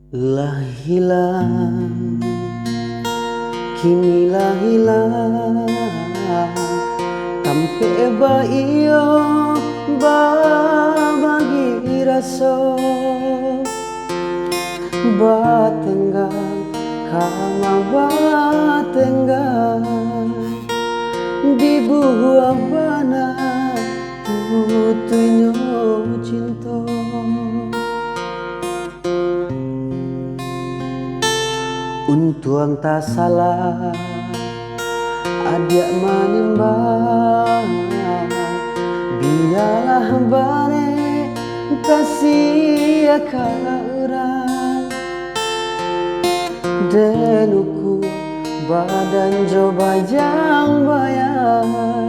Lah hilang, kini lah hilang. Tampe ba iyo ba bagi raso batenggang kama batenggang di buah bana putunya cinta. Untuang tak salah adik manimbang, biarlah bare kasih ka urang dan ukur badan coba jang bayang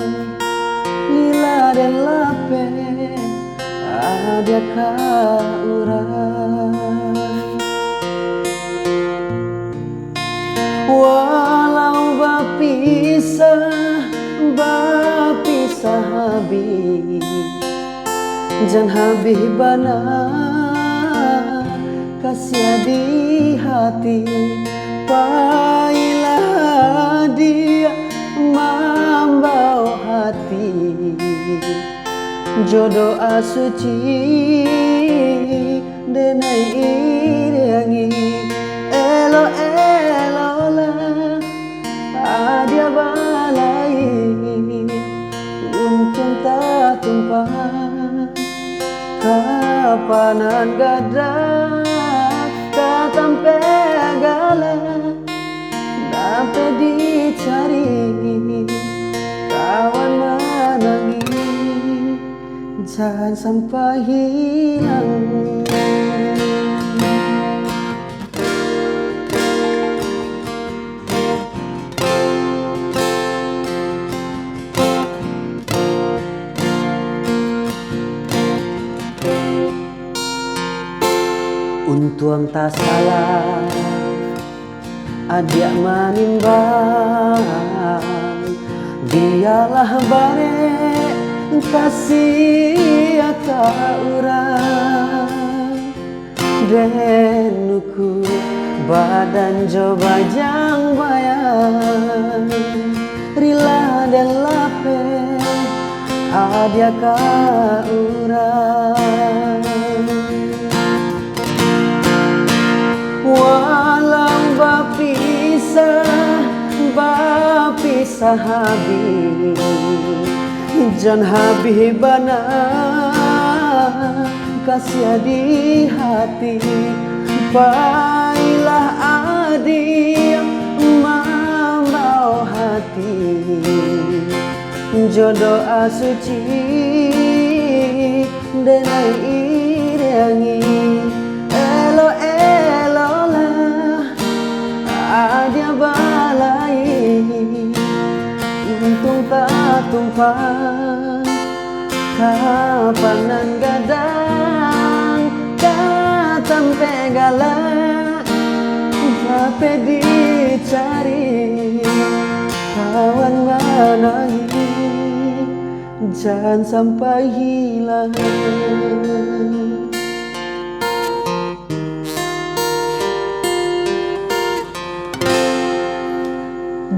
lila dan lape adik ka urang. Walau bapisah habis jan habis bana kasih di hati pailah dia membawa hati jodoh asuci denai iriangi elo dia balai untung tak tumpah kapanan gada katampe gala dapat dicari kawan menangi jangan sampai hilang. Untuang tak salah adik manimbang, biarlah bare kasih ka urang dan ukur badan coba jang bayang rila dan lape adik ka urang. Walau bapisah habis jan habis bana kasih di hati pailah adik membawa hati jodoh asuci denai iriangi elo dia balai untung tak tumpah kapanan gadang katampe galak tapi dicari kawan menangi jangan sampai hilang.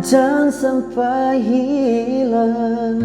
Jangan sampai hilang.